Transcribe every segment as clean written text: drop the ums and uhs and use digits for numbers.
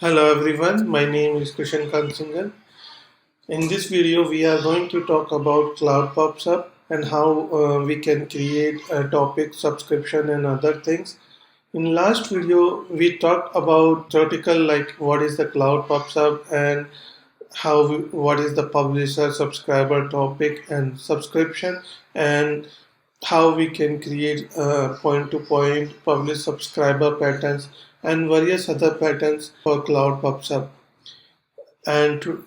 Hello everyone, my name is Krishan Kansingal. In this video, we are going to talk about Cloud Pops Up and how we can create a topic, subscription, and other things. In last video, we talked about theoretical like what is the Cloud Pops Up and what is the publisher subscriber topic and subscription and how we can create point-to-point publish subscriber patterns and various other patterns for Cloud Pops Up and to,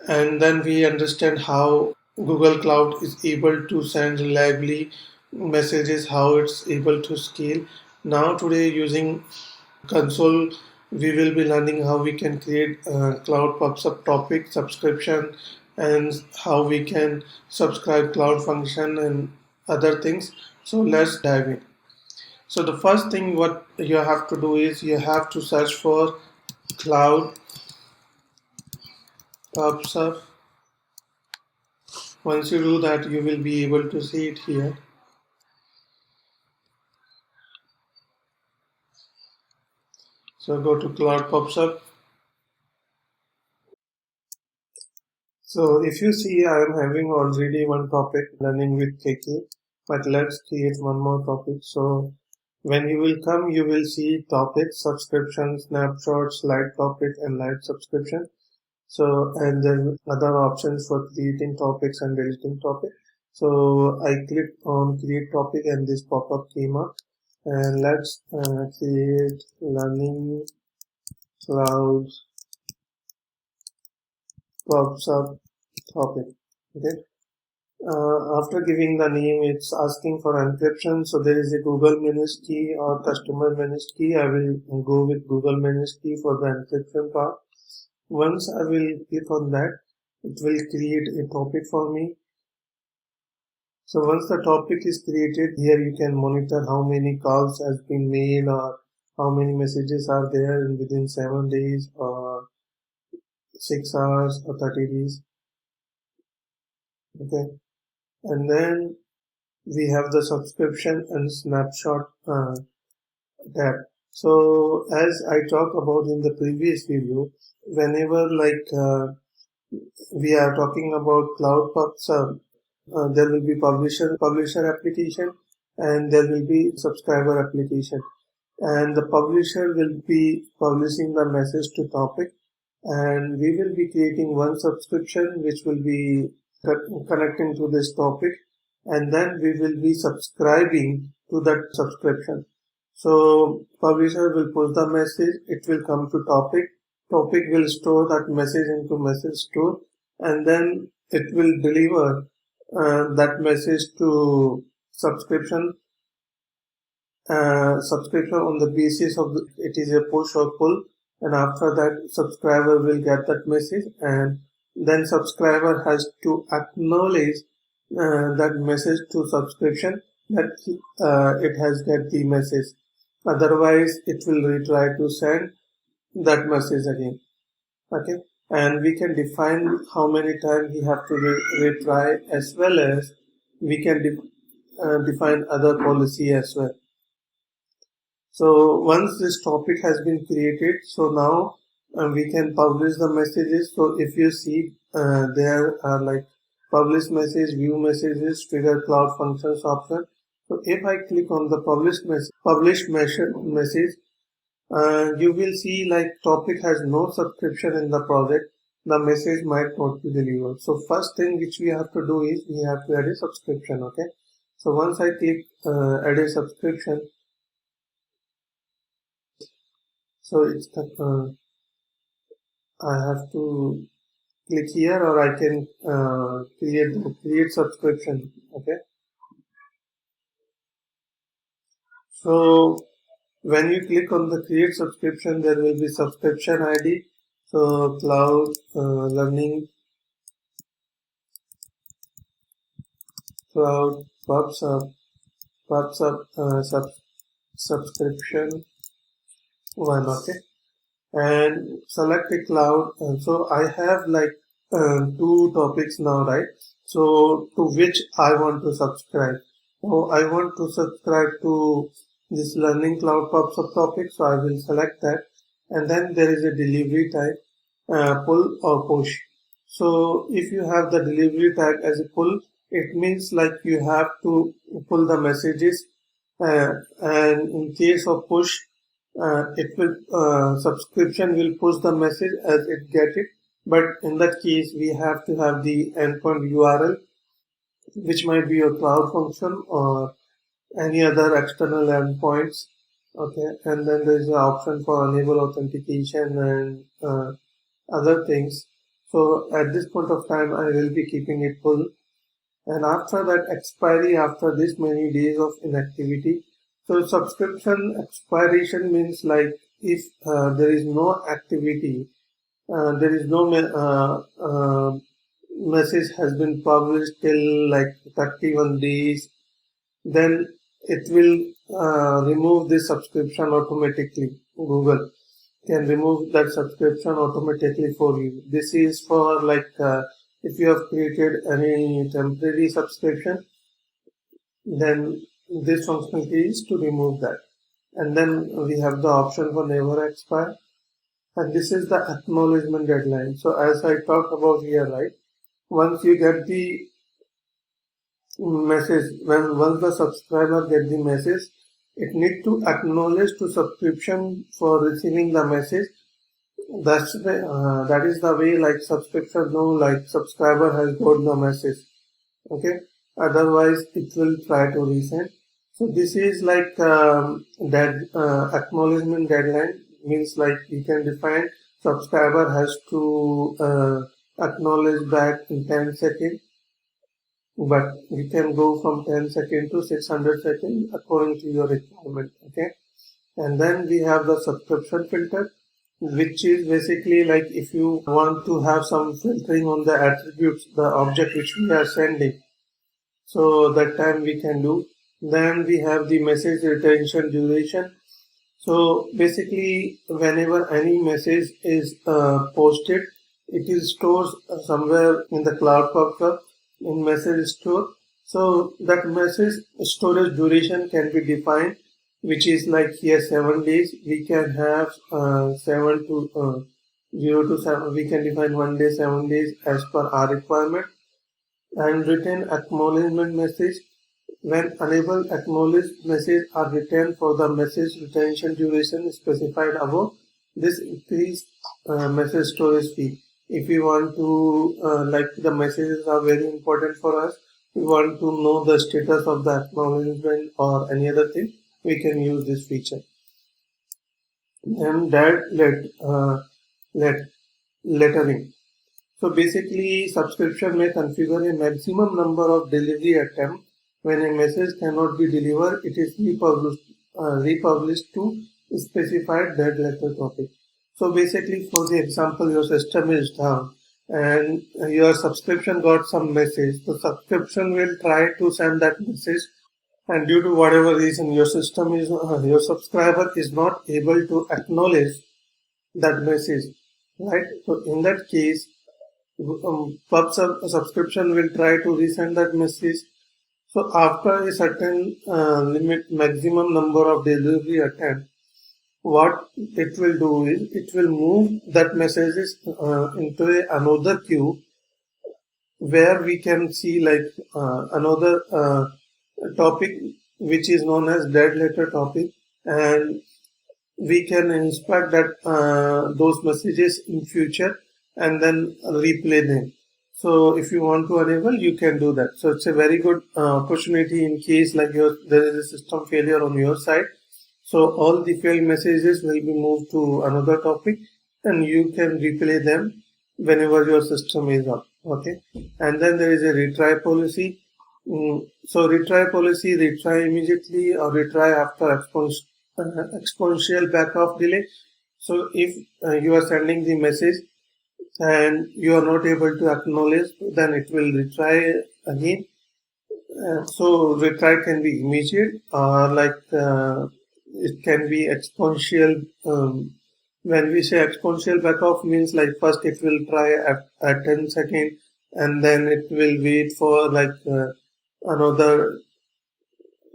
and then we understand how Google Cloud is able to send reliably messages, how it's able to scale. Now today using console, we will be learning how we can create Cloud Pops Up topic subscription and how we can subscribe Cloud function and other things. So let's dive in. So the first thing what you have to do is you have to search for Cloud Pops Up. Once you do that, you will be able to see it here. So go to Cloud Pops Up. So if you see, I am having already one topic learning with KK, but let's create one more topic. So when you will come, you will see topic, subscription, snapshot, slide topic, and live subscription. So and then other options for creating topics and deleting topic. So I clicked on create topic and this pop-up came up. And let's create learning cloud pops up topic. Okay. After giving the name, it's asking for encryption. So there is a Google managed key or customer managed key. I will go with Google managed key for the encryption part. Once I will click on that, it will create a topic for me. So once the topic is created, here you can monitor how many calls has been made or how many messages are there within 7 days or 6 hours or 30 days. Okay. And then we have the subscription and snapshot tab. So as I talked about in the previous video, whenever we are talking about Cloud Pops Up, there will be publisher application and there will be subscriber application, and the publisher will be publishing the message to topic, and we will be creating one subscription which will be connecting to this topic, and then we will be subscribing to that subscription. So publisher will push the message, it will come to topic will store that message into message store, and then it will deliver that message to subscription on the basis of it is a push or pull, and after that subscriber will get that message, and then subscriber has to acknowledge that message to subscription that it has get the message, otherwise it will retry to send that message again. Okay, and we can define how many times we have to retry, as well as we can define other policy as well. So once this topic has been created, so now we can publish the messages. So if you see there are like publish message, view messages, trigger cloud functions option. So if I click on the publish message, you will see like topic has no subscription in the project. The message might not be delivered. So first thing which we have to do is we have to add a subscription. Okay. So once I click add a subscription, so it's I have to click here, or I can create subscription. Okay. So when you click on the create subscription, there will be subscription ID. So cloud learning cloud pops up subscription one. Okay. And select a cloud. So I have like two topics now, right? So to which I want to subscribe. So I want to subscribe to this learning cloud pops up topic. So I will select that, and then there is a delivery type, pull or push. So if you have the delivery tag as a pull, it means like you have to pull the messages, and in case of push, it will subscription will push the message as it get it. But in that case, we have to have the endpoint URL, which might be your cloud function or any other external endpoints. Okay, and then there is an option for enable authentication and other things. So at this point of time, I will be keeping it full. And after that expiry, after this many days of inactivity, so subscription expiration means like if there is no activity, there is no message has been published till like 31 days, then it will remove the subscription automatically. Google can remove that subscription automatically for you. This is for like if you have created any temporary subscription, then this functionality is to remove that. And then we have the option for never expire, and this is the acknowledgement deadline. So as I talked about here, right, once you get the message, once the subscriber get the message, it need to acknowledge to subscription for receiving the message. That is the way like subscription know like subscriber has got the message. Okay, otherwise it will try to resend. So this is like that acknowledgement deadline means like you can define subscriber has to acknowledge back in 10 seconds, but you can go from 10 seconds to 600 seconds according to your requirement. Okay, and then we have the subscription filter, which is basically like if you want to have some filtering on the attributes, the object which we are sending, so that time we can do. Then we have the message retention duration. So basically whenever any message is posted, it is stored somewhere in the cloud PubSub in message store. So that message storage duration can be defined, which is like here 7 days. We can have 7 to 0 to 7. We can define 1 day, 7 days as per our requirement. And return acknowledgement message. When unable acknowledged message are returned for the message retention duration specified above, this increase message storage fee. If we want to like the messages are very important for us, we want to know the status of the acknowledgement or any other thing, we can use this feature. And that lettering. So basically, subscription may configure a maximum number of delivery attempts. When a message cannot be delivered, it is republished to specified dead letter topic. So basically, for the example, your system is down and your subscription got some message. The subscription will try to send that message, and due to whatever reason, your subscriber is not able to acknowledge that message, right? So in that case, subscription will try to resend that message. So after a certain limit, maximum number of delivery attempt, what it will do is it will move that messages into another queue where we can see like another topic which is known as dead letter topic, and we can inspect that those messages in future and then replay them. So if you want to enable, you can do that. So it's a very good opportunity in case like there is a system failure on your side. So all the failed messages will be moved to another topic and you can replay them whenever your system is up. Okay, and then there is a retry policy. So retry policy, retry immediately or retry after exponential backoff delay. So if you are sending the message and you are not able to acknowledge, then it will retry again. So retry can be immediate or like it can be exponential. When we say exponential backoff means like first it will try at 10 seconds and then it will wait for like another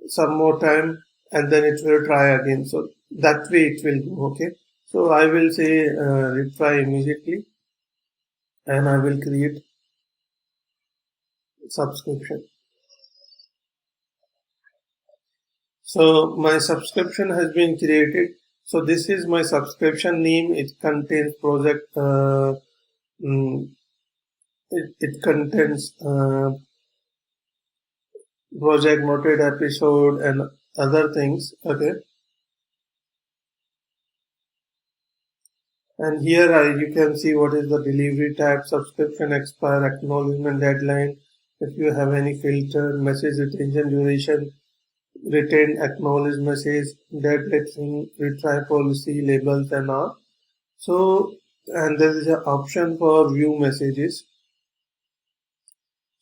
some more time and then it will try again. So that way it will go. Okay, So I will say retry immediately, and I will create subscription. So my subscription has been created. So this is my subscription name. It contains project. Mm, it contains project noted episode and other things. Okay. And here you can see what is the delivery type, subscription expire, acknowledgement deadline. If you have any filter, message retention duration, retain acknowledge message, deadline, retry policy, labels and all. So, and there is an option for view messages.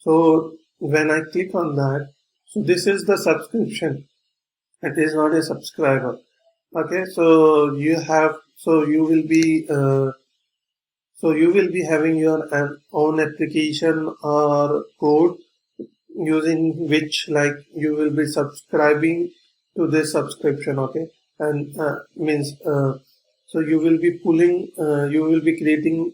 So when I click on that, so this is the subscription. It is not a subscriber. Okay, so you will be having your own application or code using which like you will be subscribing to this subscription. Okay, and means so you will be creating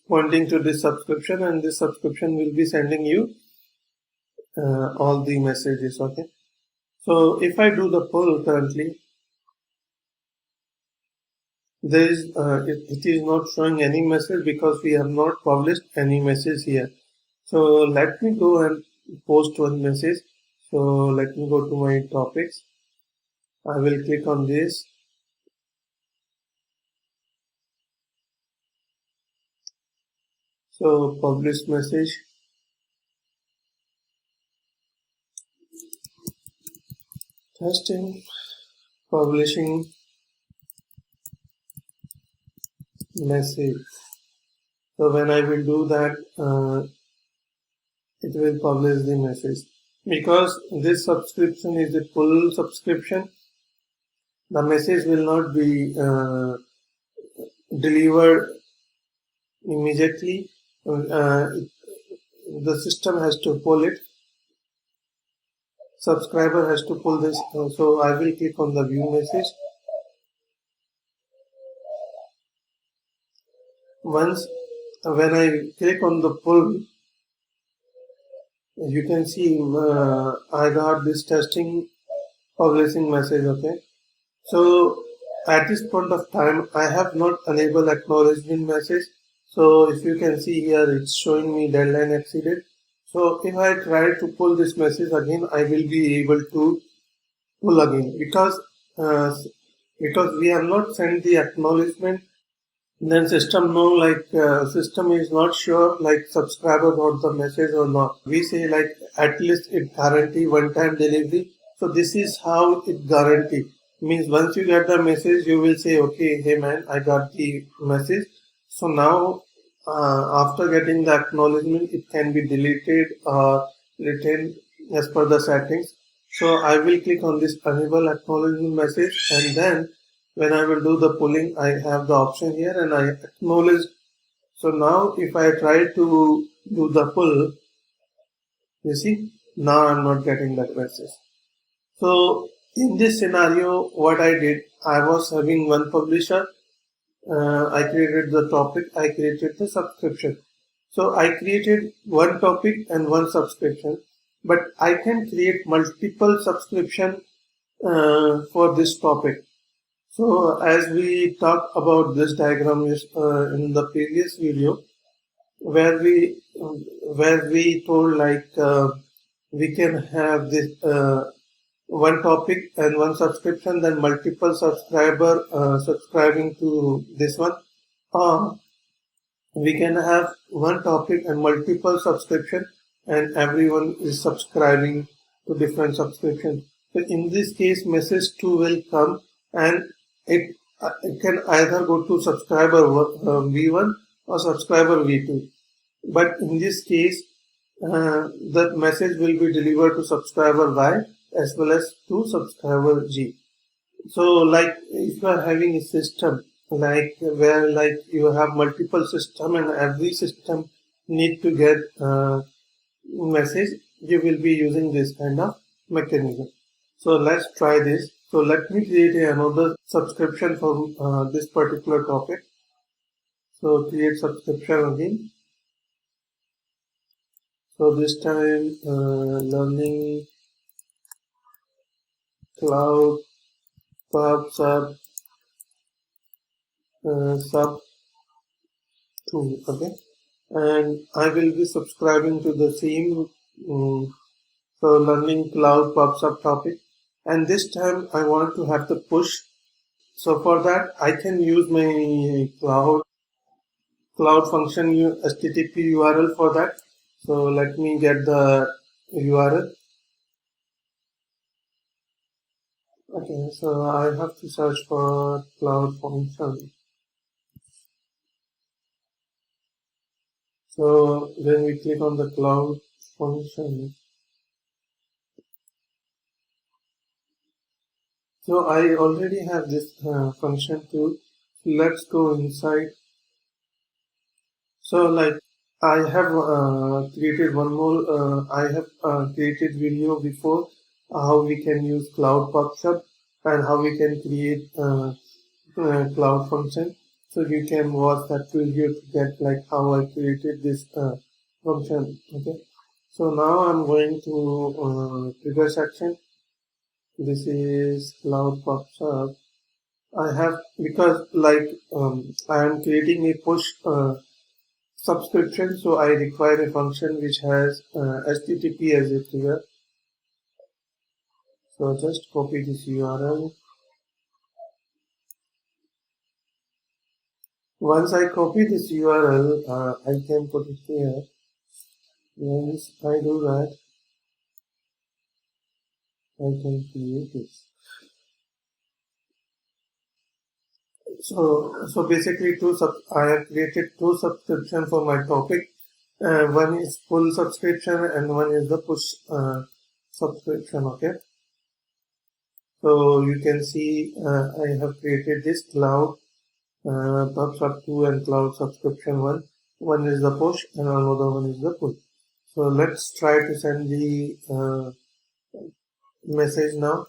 pointing to this subscription, and this subscription will be sending you all the messages. Okay, so if I do the pull currently, there is it is not showing any message because we have not published any message here. So let me go and post one message. So let me go to my topics. I will click on this. So publish message. Testing. Publishing message. So when I will do that, it will publish the message. Because this subscription is a full subscription, the message will not be delivered immediately. The system has to pull it. Subscriber has to pull this. So I will click on the view message. Once when I click on the pull, you can see I got this testing publishing message. Okay, so at this point of time I have not enabled acknowledgement message. So if you can see here, it's showing me deadline exceeded. So if I try to pull this message again, I will be able to pull again because we have not sent the acknowledgement. Then system know like system is not sure like subscriber got the message or not. We say like at least it guarantee one time delivery. So this is how it guarantee. Means once you get the message, you will say, okay, hey man, I got the message. So now after getting the acknowledgement, it can be deleted or retained as per the settings. So I will click on this enable acknowledgement message, and then when I will do the pulling, I have the option here and I acknowledge. So now if I try to do the pull, you see, now I'm not getting that message. So in this scenario, what I did, I was having one publisher. I created the topic, I created the subscription. So I created one topic and one subscription, but I can create multiple subscription for this topic. So as we talked about this diagram in the previous video, where we told like we can have this one topic and one subscription, then multiple subscriber subscribing to this one, or we can have one topic and multiple subscription and everyone is subscribing to different subscriptions. So in this case, message 2 will come and it can either go to subscriber V1 or subscriber V2. But in this case, the message will be delivered to subscriber Y as well as to subscriber G. So like if you are having a system like where like you have multiple system and every system need to get message, you will be using this kind of mechanism. So let's try this. So let me create another subscription for this particular topic. So create subscription again. So this time learning cloud sub sub 2. Okay, and I will be subscribing to the same so learning cloud pops up topic, and this time I want to have the push. So for that I can use my cloud function HTTP URL for that. So let me get the URL. Okay, so I have to search for cloud function. So when we click on the cloud function, so I already have this function too. Let's go inside. So like I have created one more. I have created video before how we can use Cloud PubSub and how we can create Cloud function. So you can watch that video to get like how I created this function. Okay. So now I'm going to trigger section. This is Cloud PubSub. I have because like I am creating a push subscription, so I require a function which has HTTP as a trigger. So just copy this URL. Once I copy this URL, I can put it here. Once I do that, I can create this. So basically, I have created two subscription for my topic. One is full subscription and one is the push subscription. Okay. So you can see I have created this cloud PubSub 2 and cloud subscription 1. One is the push and another one is the pull. So let's try to send the message now.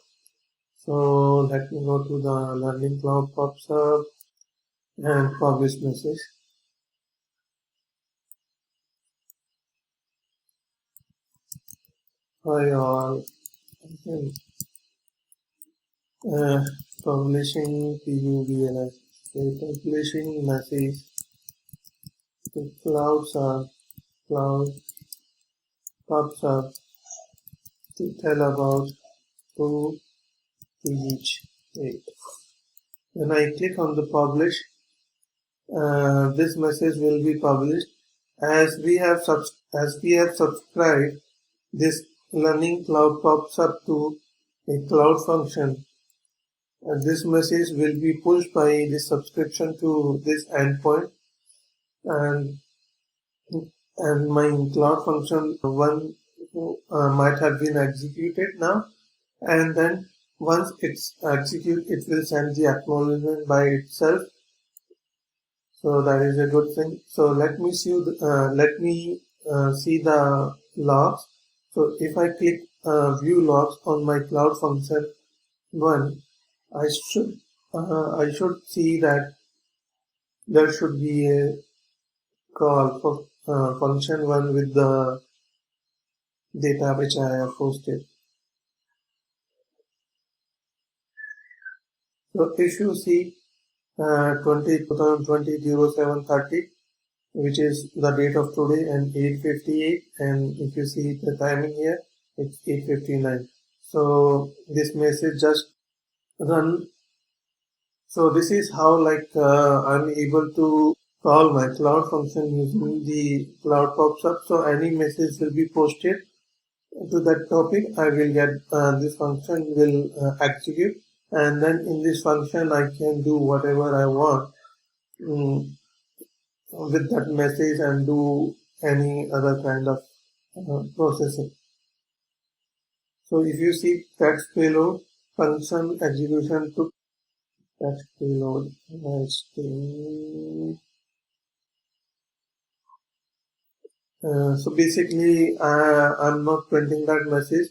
So let me go to the learning cloud PubSub and publish message. Hi all. Publishing PUBLS. Publishing message to cloud PubSub to tell about who to reach 8. When I click on the publish, this message will be published as we have subscribed this learning cloud pops up to a cloud function. This message will be pushed by the subscription to this endpoint, and my cloud function one might have been executed now, and then once it's executed, it will send the acknowledgement by itself. So that is a good thing. So let me see the logs. So if I click view logs on my cloud function one, I should see that there should be a call for function one with the data which I have posted. So if you see 2020-07-30, which is the date of today, and 8:58, and if you see the timing here, it's 8:59. So this message just run. So this is how like I'm able to call my cloud function using the cloud pops up. So any message will be posted to that topic. I will get this function will execute, and then in this function I can do whatever I want with that message and do any other kind of processing. So if you see text payload function execution to text payload, so basically I'm not printing that message,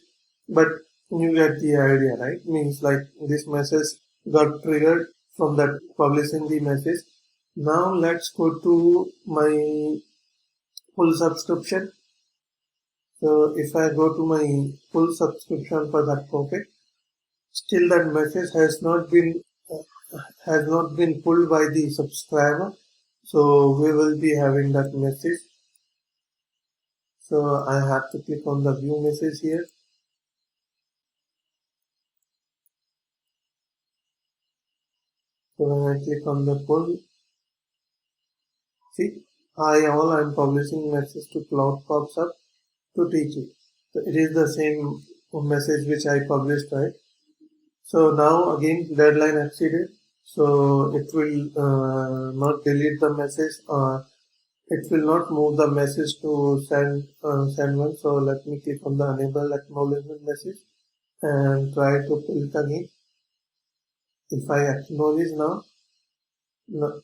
but You get the idea, right? Means like this message got triggered from that publishing the message. Now let's go to my full subscription. So if I go to my full subscription for that topic, still that message has not been pulled by the subscriber. So we will be having that message. So I have to click on the view message here. So when I click on the pull, see, I'm publishing message to Cloud pops up to teach you. So it is the same message which I published, right? So now again deadline exceeded. So it will not delete the message. It will not move the message to send one. So let me click on the enable acknowledgement message and try to pull it again. If I acknowledge now, no,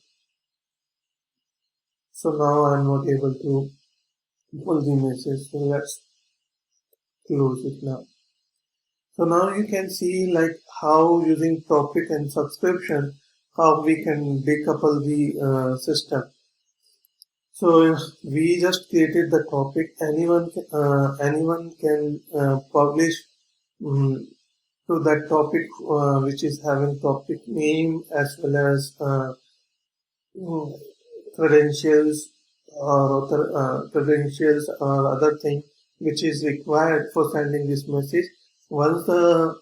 so now I'm not able to pull the message. So let's close it now. So now you can see like how using topic and subscription, how we can decouple the system. So we just created the topic. Anyone can publish to that topic, which is having topic name as well as mm, credentials or credentials or other thing which is required for sending this message. Once the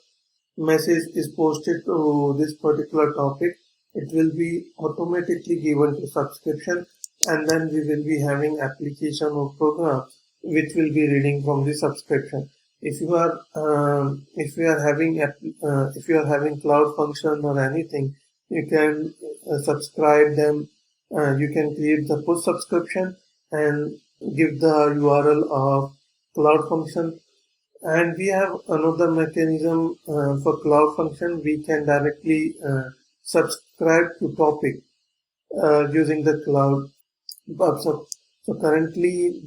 message is posted to this particular topic, it will be automatically given to subscription, and then we will be having application or program which will be reading from the subscription. If you are having cloud function or anything, you can subscribe them. You can create the push subscription and give the URL of cloud function. And we have another mechanism for cloud function. We can directly subscribe to topic using the cloud. So currently,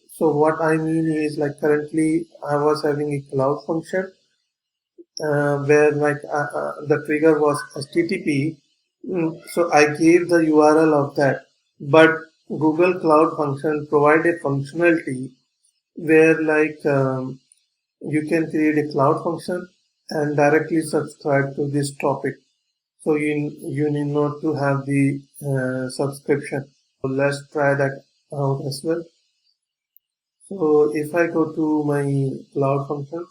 so what I mean is like currently I was having a cloud function where like the trigger was HTTP. So I gave the URL of that, but Google Cloud Function provided functionality where like you can create a cloud function and directly subscribe to this topic. So you need not to have the subscription. So let's try that out as well. So if I go to my cloud function,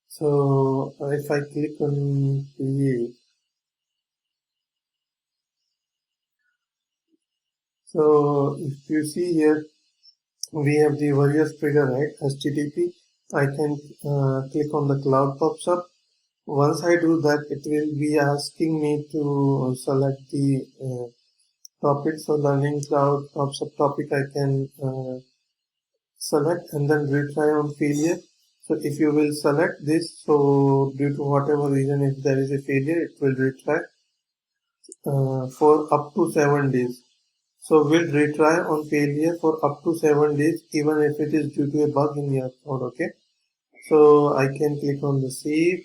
so if I click on create, so if you see here, we have the various trigger, right? HTTP. I can click on the cloud pops up. Once I do that, it will be asking me to select the topic. So learning cloud pops up topic I can select and then retry on failure. So if you will select this, so due to whatever reason, if there is a failure, it will retry for up to 7 days. So we'll retry on failure for up to 7 days, even if it is due to a bug in your code. Okay. So I can click on the save.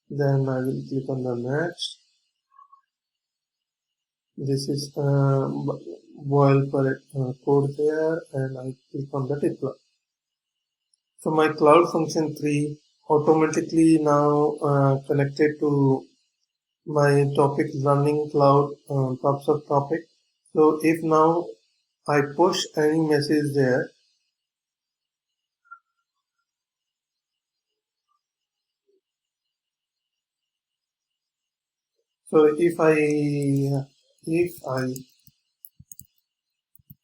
Then I will click on the next. This is boil for code there, and I click on the deploy. So my cloud function 3 automatically now connected to my topic running cloud pops up topic. So if now I push any message there, so if I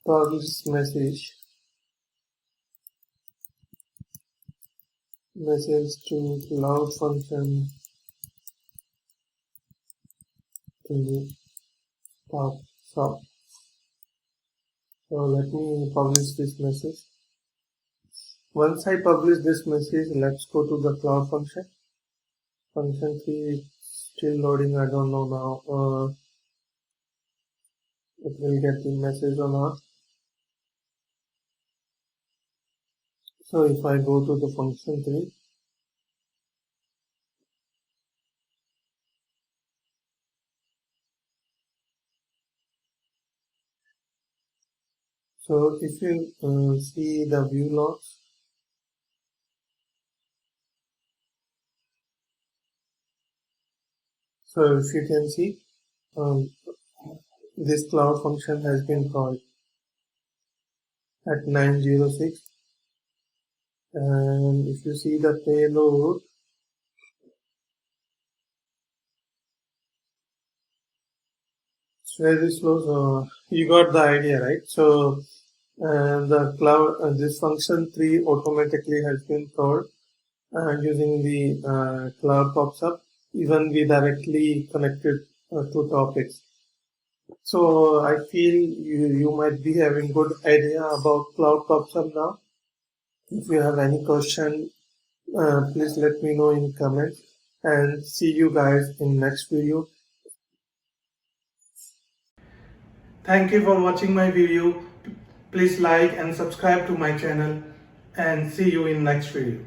publish message to cloud function to pops up. So let me publish this message. Once I publish this message, let's go to the cloud function. Function 3 is still loading. I don't know now it will get the message or not. So if I go to the function 3, so if you see the view logs, so if you can see, this cloud function has been called at 906, and if you see the payload, it's very slow. So you got the idea, right? So the cloud, this function 3 automatically has been called using the cloud pops up, even we directly connected to topics. So I feel you might be having good idea about cloud pops up now. If you have any question, please let me know in comments, and see you guys in next video. Thank you for watching my video. Please like and subscribe to my channel, and see you in next video.